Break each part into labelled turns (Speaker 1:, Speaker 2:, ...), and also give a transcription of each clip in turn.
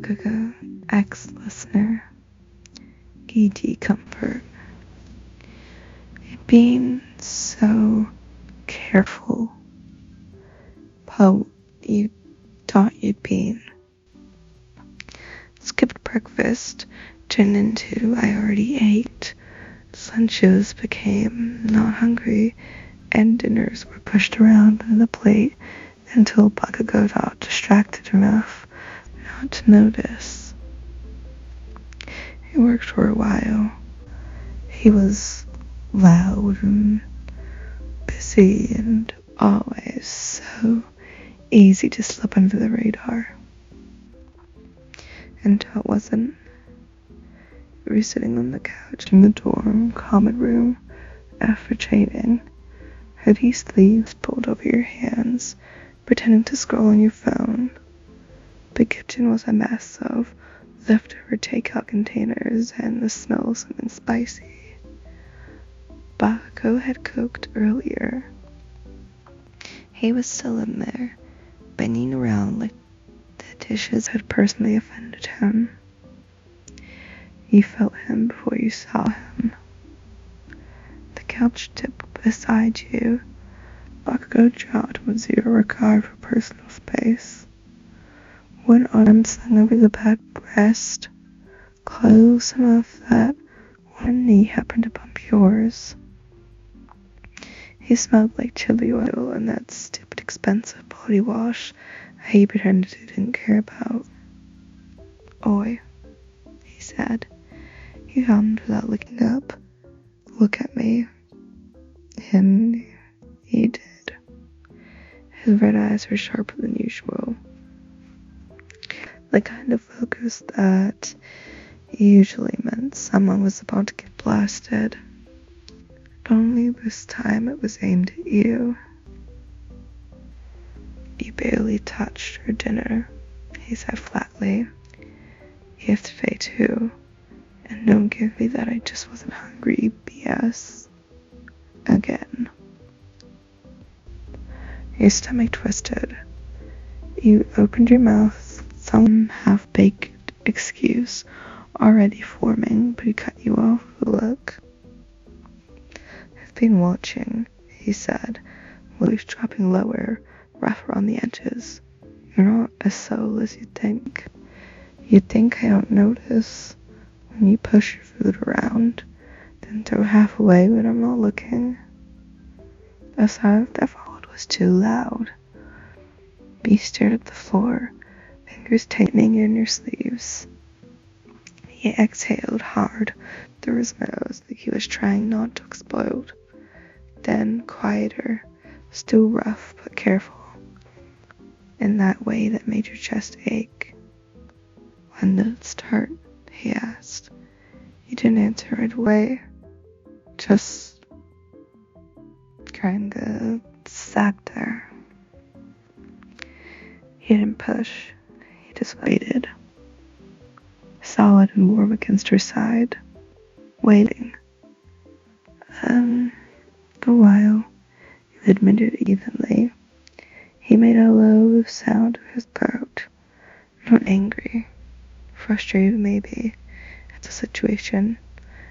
Speaker 1: Bakugo, ex-listener, E.T. comfort. Being so careful about you thought you'd been. Skipped breakfast turned into I already ate. Lunches became not hungry, and dinners were pushed around on the plate until Bakugou got distracted enough not to notice. It worked for a while. He was loud and busy and always so easy to slip under the radar. Until it wasn't. We were sitting on the couch in the dorm common room after training, hoodie sleeves pulled over your hands, pretending to scroll on your phone. The kitchen was a mess of leftover takeout containers and the smell of something spicy. Bakugo had cooked earlier. He was still in there, banging around like the dishes had personally offended him. You felt him before you saw him. The couch tip beside you, Bakugo dropped with zero regard for personal space. One arm slung over the back breast, close enough that one knee happened to bump yours. He smelled like chili oil and that stupid expensive body wash he pretended he didn't care about. Oi, he said. He hummed without looking up. Look at me. Him, he did. His red eyes were sharper than usual. The kind of focus that usually meant someone was about to get blasted. But only this time it was aimed at you. You barely touched her dinner, he said flatly. Yesterday too. And don't give me that I just wasn't hungry BS. Again. Your stomach twisted. You opened your mouth, some half-baked excuse already forming, but he cut you off with a look. I've been watching, he said, voice dropping lower, rougher on the edges. You're not as subtle as you'd think. You'd think I don't notice when you push your food around, then throw half away when I'm not looking. The sound that followed was too loud. He stared at the floor, fingers tightening in your sleeves. He exhaled hard through his nose like he was trying not to explode. Then, quieter, still rough but careful, in that way that made your chest ache. When did it start? He asked. You didn't answer right away. Just kinda sat there. He didn't push. He just waited. Solid and warm against her side. Waiting. For a while, he admitted evenly. He made a low sound of his throat. Not angry. Frustrated maybe. At the situation.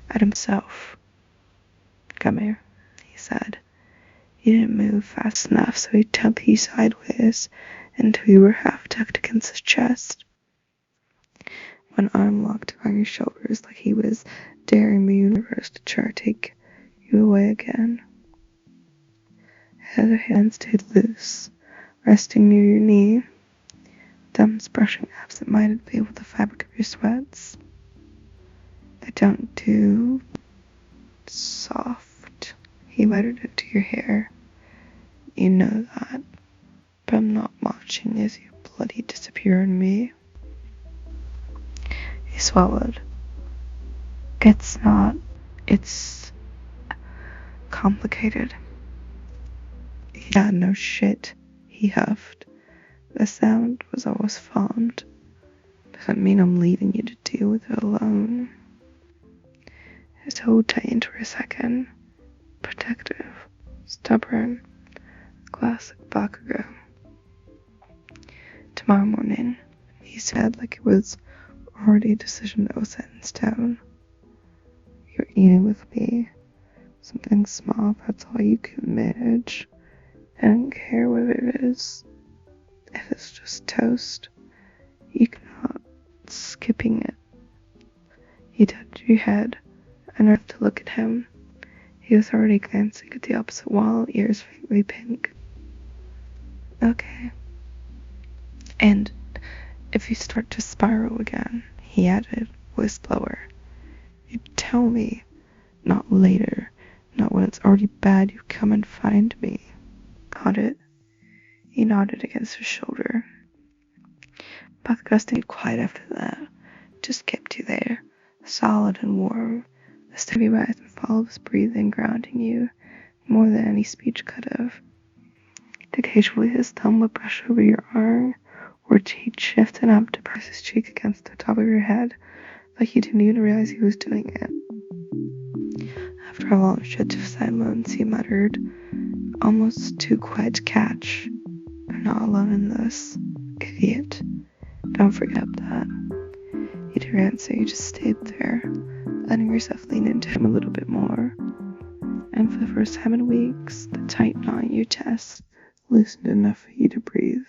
Speaker 1: At himself. Come here, he said. He didn't move fast enough, so he tugged you sideways until you were half tucked against his chest. One arm locked around your shoulders like he was daring the universe to try to take you away again. His other hand stayed loose, resting near your knee, thumbs brushing absent-mindedly with the fabric of your sweats. They don't do soft. He muttered into your hair. You know that, but I'm not watching as you bloody disappear on me. He swallowed. It's complicated. Yeah, no shit, he huffed. The sound was always fond. Doesn't mean I'm leaving you to deal with it alone. His hold tightened for a second. Protective. Stubborn. Classic Bakugo. Tomorrow morning, He said like it was already a decision that was set in stone. You're eating with me. Something small, that's all you can manage. I don't care what it is. If it's just toast, you cannot skipping it. He touched your head, and I had to look at him. He was already glancing at the opposite wall, ears faintly pink. Okay. And if you start to spiral again, he added, voice lower, you tell me, not later, not when it's already bad, you come and find me. Got it? He nodded against her shoulder. Bakugou stayed quiet after that, just kept you there, solid and warm, the steady rise and fall of his breathing grounding you, more than any speech could have. Occasionally his thumb would brush over your arm, or he'd shift and up to press his cheek against the top of your head, like you didn't even realize he was doing it. After a long stretch of silence, he muttered, almost too quiet to catch, "You're not alone in this, idiot. Don't forget that." You didn't answer, you just stayed there, letting yourself lean into him a little bit more. And for the first time in weeks, the tight knot in your chest loosened enough for you to breathe.